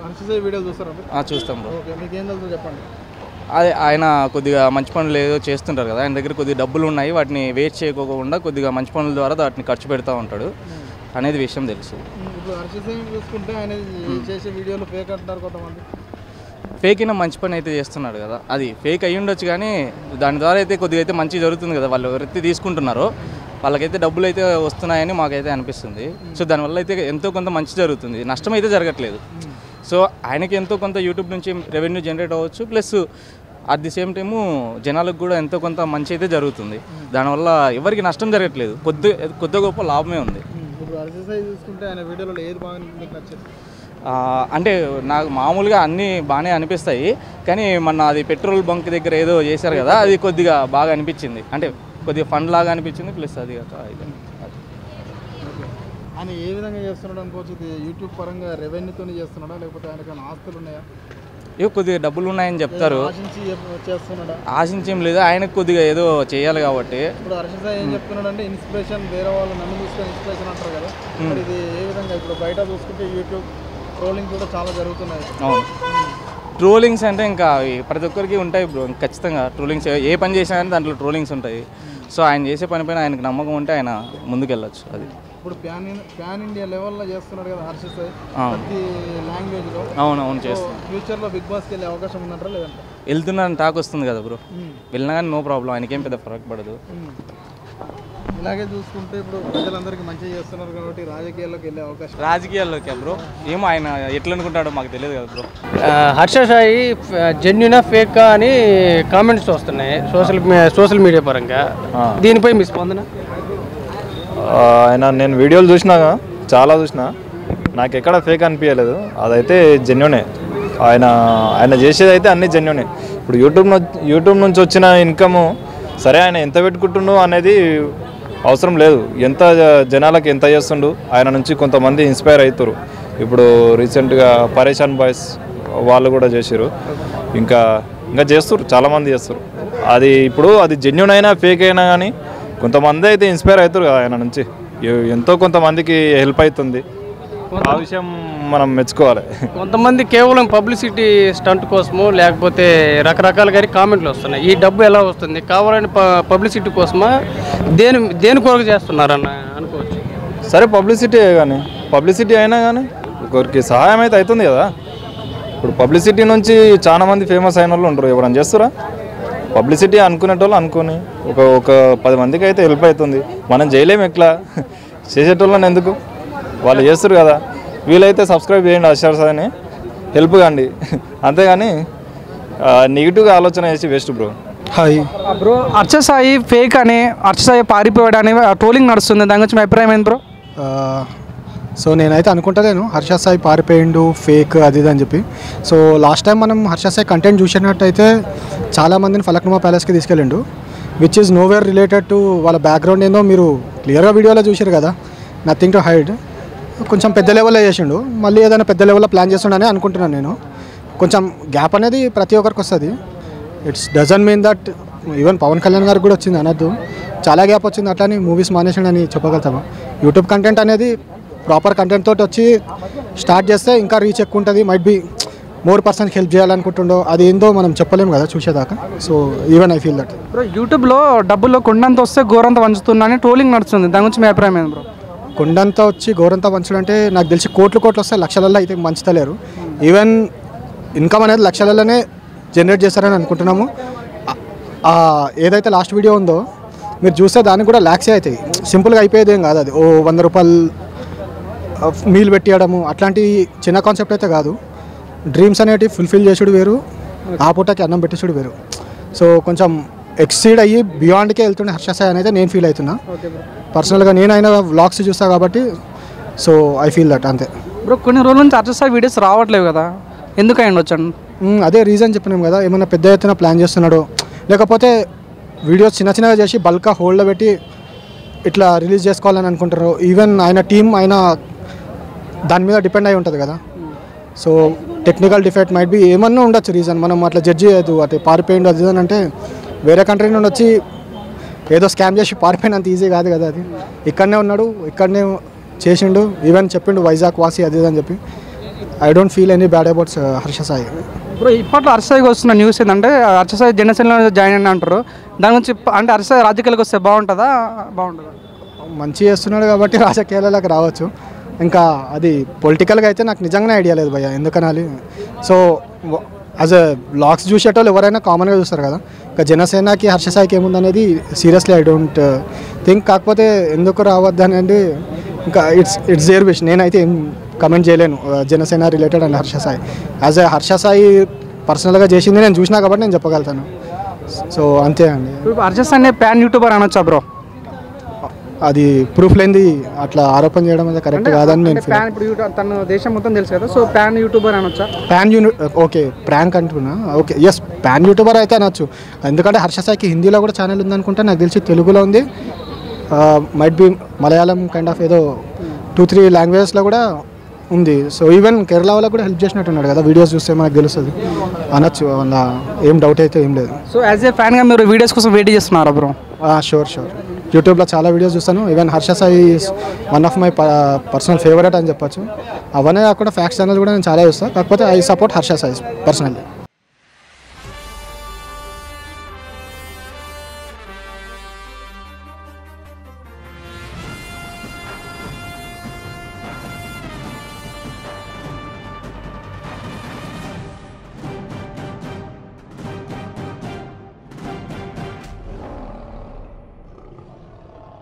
హర్షసాయి వీడియోలు చూస్తారా? చూస్తాం బ్రో. ఓకే, మీకేం తెలుసు చెప్పండి. అదే ఆయన కొద్దిగా మంచి పనులు ఏదో చేస్తుంటారు కదా, ఆయన దగ్గర కొద్దిగా డబ్బులు ఉన్నాయి, వాటిని వేస్ట్ చేయకోకుండా కొద్దిగా మంచి పనుల ద్వారా వాటిని ఖర్చు పెడతా ఉంటాడు అనేది విషయం తెలుసు. ఇప్పుడు హర్షసాయి చూసుకుంటే ఆయన చేసే వీడియోలు ఫేక్ అంటున్నారు కొంతమంది. ఫేక్ అయినా మంచి పని అయితే చేస్తున్నాడు కదా, అది ఫేక్ అయ్యి ఉండొచ్చు కానీ దాని ద్వారా అయితే కొద్దిగా అయితే మంచి జరుగుతుంది కదా. వాళ్ళు ఎవరైతే తీసుకుంటున్నారో వాళ్ళకైతే డబ్బులు అయితే వస్తున్నాయని మాకైతే అనిపిస్తుంది. సో దానివల్ల అయితే ఎంతో కొంత మంచి జరుగుతుంది, నష్టం అయితే జరగట్లేదు. సో ఆయనకి ఎంతో కొంత యూట్యూబ్ నుంచి రెవెన్యూ జనరేట్ అవ్వచ్చు, plus at the same time జనాలకు కూడా ఎంతో కొంత మంచి అయితే జరుగుతుంది. దానివల్ల ఎవరికి నష్టం జరగట్లేదు, కొద్ది గొప్ప లాభమే ఉంది. ఇప్పుడు హర్షసాయి చూసుకుంటే ఆయన వీడియోలో ఏది బాగా మీకు నచ్చింది? అంటే నాకు మామూలుగా అన్నీ బాగానే అనిపిస్తాయి, కానీ మొన్న అది పెట్రోల్ బంక్ దగ్గర ఏదో చేశారు కదా, అది కొద్దిగా బాగా అనిపించింది. అంటే కొద్దిగా ఫండ్ లాగా అనిపించింది, ప్లస్ అది ఆయన ఏ విధంగా చేస్తున్నాడు అనుకోవచ్చు? యూట్యూబ్ పరంగా రెవెన్యూతో చేస్తున్నాడా, లేకపోతే ఆయనకు ఆస్తులు ఉన్నాయా? ఏదో కొద్దిగా డబ్బులు ఉన్నాయని చెప్తారు, చేస్తున్నాడా? ఆశించేం లేదు, ఆయనకు కొద్దిగా ఏదో చేయాలి కాబట్టి. ఇప్పుడు హర్షసాయి ఏం చెప్తున్నాడు అంటే ఇన్స్పిరేషన్, వేరే వాళ్ళు నన్ను చూసుకొని ఇన్స్పిరేషన్ అంటారు కదా, మరి ఇది ఏ విధంగా? ఇప్పుడు బయట చూసుకుంటే యూట్యూబ్ ట్రోలింగ్ కూడా చాలా జరుగుతున్నాయి. అవును, ట్రోలింగ్స్ అంటే ఇంకా ప్రతి ఒక్కరికి ఉంటాయి బ్రో, ఖచ్చితంగా ట్రోలింగ్స్. ఏ పని చేసినా కానీ దాంట్లో ట్రోలింగ్స్ ఉంటాయి. సో ఆయన చేసే పని పైన ఆయనకు నమ్మకం ఉంటే ఆయన ముందుకెళ్ళచ్చు. అది ఇప్పుడు ప్యాన్ ఇండియా లెవెల్లో చేస్తున్నాడు కదా హర్షసాయి, ప్రతి లాంగ్వేజ్లో. అవునవును చేస్తాను. ఫ్యూచర్లో బిగ్ బాస్కి వెళ్ళే అవకాశం ఉందంటారా లేదంటే? వెళ్తున్నారని టాక్ వస్తుంది కదా బ్రో, వెళ్ళినా కానీ నో ప్రాబ్లం, ఆయనకేం పెద్ద ఫరక్ పడదు. ఇలాగే చూసుకుంటే ఇప్పుడు ప్రజలందరికీ మంచిగా చేస్తున్నారు కాబట్టి రాజకీయాల్లోకి వెళ్ళే అవకాశం. రాజకీయాల్లోకి బ్రో ఏమో ఆయన ఎట్లా అనుకుంటాడో మాకు తెలియదు కదా బ్రో. హర్షసాయి జెన్యునా ఫేక్ అని కామెంట్స్ వస్తున్నాయి సోషల్ మీడియా పరంగా, దీనిపై మీ స్పందన? ఆయన నేను వీడియోలు చాలా చూసినా, నాకు ఎక్కడ ఫేక్ అనిపించలేదు. అదైతే జెన్యునే, ఆయన చేసేది అయితే అన్నీ జెన్యునే. ఇప్పుడు యూట్యూబ్ నుంచి వచ్చిన ఇన్కము సరే ఆయన ఎంత పెట్టుకుంటుండు అనేది అవసరం లేదు, ఎంత జనాలకు ఎంత చేస్తుండు ఆయన నుంచి కొంతమంది ఇన్స్పైర్ అవుతారు. ఇప్పుడు రీసెంట్గా పరేషాన్ బాయ్స్ వాళ్ళు కూడా చేసారు, ఇంకా చేస్తారు, చాలామంది చేస్తారు. అది జెన్యున్ అయినా ఫేక్ అయినా కానీ కొంతమంది అయితే ఇన్స్పైర్ అవుతారు కదా ఆయన నుంచి, ఎంతో కొంతమందికి హెల్ప్ అవుతుంది. ఆ విషయం మనం మెచ్చుకోవాలి. కొంతమంది కేవలం పబ్లిసిటీ స్టంట్ కోసమో లేకపోతే రకరకాలుగా కామెంట్లు వస్తున్నాయి. ఈ డబ్బు ఎలా వస్తుంది? కావాలని పబ్లిసిటీ కోసమా, దేని కొరకు చేస్తున్నారన్న అనుకోవచ్చు? సరే పబ్లిసిటీ అయినా కానీ ఒకరికి సహాయం అయితే అవుతుంది కదా. ఇప్పుడు పబ్లిసిటీ నుంచి చాలా మంది ఫేమస్ అయిన వాళ్ళు ఉంటారు, ఎవరైనా చేస్తారా? పబ్లిసిటీ అనుకునేటోళ్ళు అనుకుని ఒక 10 మందికి అయితే హెల్ప్ అవుతుంది. మనం చేయలేము, ఎట్లా చేసేటోళ్ళని ఎందుకు, వాళ్ళు చేస్తారు కదా. వీలైతే సబ్స్క్రైబ్ చేయండి హర్షసాయిని, హెల్ప్ కాండి, అంతేగాని నెగిటివ్గా ఆలోచన చేసి waste bro. Hi bro, Harsha Sai fake అని, హర్షసాయి పారిపోయాడని ట్రోలింగ్ నడుస్తుంది, దాని గురించి మీ అభిప్రాయం ఏంటి బ్రో? సో నేనైతే అనుకుంటలేను హర్షసాయి పారిపోయిండు ఫేక్ అది అని చెప్పి. సో లాస్ట్ టైం మనం హర్షసాయి కంటెంట్ చూసినట్టయితే చాలామందిని ఫలక్నుమా ప్యాలెస్కి తీసుకెళ్ళిండు, which is nowhere related to వాళ్ళ బ్యాక్గ్రౌండ్ ఏందో మీరు క్లియర్గా వీడియోలో చూసారు కదా, నథింగ్ టు హైడ్. కొంచెం పెద్ద లెవెల్లో చేసిండు, మళ్ళీ ఏదైనా పెద్ద లెవెల్లో ప్లాన్ చేస్తుండని అనుకుంటున్నాను నేను. కొంచెం గ్యాప్ అనేది ప్రతి ఒక్కరికి వస్తుంది, it's doesn't mean that even Pawan Kalyan గారికి కూడా వచ్చింది అనొద్దు, చాలా గ్యాప్ వచ్చింది, అట్లా అని మూవీస్ మానేసిండు అని చెప్పగలుగుతాము. యూట్యూబ్ కంటెంట్ అనేది ప్రాపర్ కంటెంట్ తోటి వచ్చి స్టార్ట్ చేస్తే ఇంకా రీచ్ ఎక్కువ ఉంటుంది, మైట్ బి మోర్ పర్సన్కి హెల్ప్ చేయాలనుకుంటుండో అది ఏందో మనం చెప్పలేము కదా చూసేదాకా. So even I feel that bro యూట్యూబ్లో డబ్బుల్లో కొండంత వస్తే గోరంత వంచుతుందని ట్రోలింగ్ నడుస్తుంది, దాని గురించి మీ అభిప్రాయం ఏంటి బ్రో? కొండంతా వచ్చి గోరంతా వంచడం అంటే నాకు తెలిసి కోట్లు వస్తే లక్షలలో అయితే మంచుతలేరు. ఈవెన్ ఇన్కమ్ అనేది లక్షలలోనే జనరేట్ చేస్తారని అనుకుంటున్నాము. ఏదైతే లాస్ట్ వీడియో ఉందో మీరు చూస్తే దానికి కూడా ల్యాక్సే అవుతాయి, సింపుల్గా అయిపోయేది ఏం కాదు. అది 100 రూపాయలు మీల్ పెట్టియడము అట్లాంటి చిన్న కాన్సెప్ట్ అయితే కాదు. డ్రీమ్స్ అనేటివి ఫుల్ఫిల్ చేసుడు వేరు, ఆ పూటకి అన్నం పెట్టేసుడు వేరు. సో కొంచెం ఎక్సీడ్ అయ్యి బియాండ్కే వెళ్తుండే హర్షసాయి అనేది నేను ఫీల్ అవుతున్నా పర్సనల్గా. నేను అయినా వ్లాగ్స్ చూస్తాను కాబట్టి సో ఐ ఫీల్ దట్ అంతే బ్రో. కొన్ని రోజుల నుంచి హర్షసాయి వీడియోస్ రావట్లేవు కదా, ఎందుకు అయ్యండి వచ్చాను? అదే రీజన్ చెప్పినాం కదా, ఏమైనా పెద్ద ఎత్తున ప్లాన్ చేస్తున్నాడో, లేకపోతే వీడియోస్ చిన్నగా చేసి బల్క్గా హోల్డ్లో పెట్టి ఇట్లా రిలీజ్ చేసుకోవాలని అనుకుంటారు. ఈవెన్ ఆయన టీం ఆయన దాని మీద డిపెండ్ అయి ఉంటుంది కదా. So technical defect might be ఏమన్నా ఉండొచ్చు రీజన్, మనం అట్లా జడ్జి చేయదు. అటు పారిపోయిండు అది అని అంటే వేరే కంట్రీ నుండి వచ్చి ఏదో స్కామ్ చేసి పారిపోయినంత ఈజీ కాదు కదా. అది ఇక్కడనే ఉన్నాడు, ఇక్కడనే చేసిండు, ఈవెన్ చెప్పిండు వైజాగ్ వాసి అది అని చెప్పి. I don't feel any bad about Harsha Sai. Bro ఇప్పట్లో హర్ష సాయికి వస్తున్న న్యూస్ ఏంటంటే హర్ష సాయి జనసేనలో జాయిన్ అయిన అంటారు. దాని గురించి అంటే హర్ష సాయి రాజకీయాలకు వస్తే బాగుంటుందా? మంచి చేస్తున్నాడు కాబట్టి రాజకీయాలకు రావచ్చు. ఇంకా అది పొలిటికల్గా అయితే నాకు నిజంగానే ఐడియా లేదు భయ్య, ఎందుకనాలి. సో యాజ్ అ బ్లాగ్స్ చూసేటోళ్ళు ఎవరైనా కామన్గా చూస్తారు కదా. ఇంకా జనసేనకి హర్ష సాయికి ఏముందనేది సీరియస్లీ ఐ డోంట్ థింక్. కాకపోతే ఎందుకు రావద్దు అనేది ఇంకా ఇట్స్ దేర్ విష్. నేనైతే ఏం కమెంట్ చేయలేను Janasena related and Harsha Sai. As a Harsha Sai పర్సనల్గా చేసింది నేను చూసినా కాబట్టి నేను చెప్పగలుగుతాను. సో అంతే అండి. హర్ష సాయి ప్యాన్ యూట్యూబర్ అనొచ్చా బ్రో? అది ప్రూఫ్ లేనిది అట్లా ఆరోపణ చేయడం అనేది కరెక్ట్ కాదని నేను తన దేశం మొత్తం తెలుసు కదా, సో ప్యాన్ యూట్యూబర్ అనొచ్చా? ఓకే ప్రాంక్ అంటున్నా. ఓకే ఎస్ ప్యాన్ యూట్యూబర్ అయితే అనొచ్చు. ఎందుకంటే హర్ష సాయికి హిందీలో కూడా ఛానల్ ఉందనుకుంటే, నాకు తెలిసి తెలుగులో ఉంది, might be Malayalam kind of ఏదో 2-3 లాంగ్వేజెస్లో కూడా ఉంది. సో ఈవెన్ కేరళ వాళ్ళకి కూడా హెల్ప్ చేసినట్టున్నాడు కదా, వీడియోస్ చూస్తే మనకు తెలుస్తుంది అనొచ్చు. అలా ఏం డౌట్ అయితే ఏం లేదు. సో యాజ్ ఏ ఫ్యాన్గా మీరు వీడియోస్ కోసం వెయిట్ చేస్తున్నారా బ్రో? షూర్ యూట్యూబ్లో చాలా వీడియోస్ చూస్తాను. Even Harsha Sai one of my personal favourite అని చెప్పొచ్చు. అవన్నీ కాకుండా ఫ్యాక్స్ ఛానల్ కూడా నేను చాలా చూస్తాను. కాకపోతే I support Harsha Sai personally.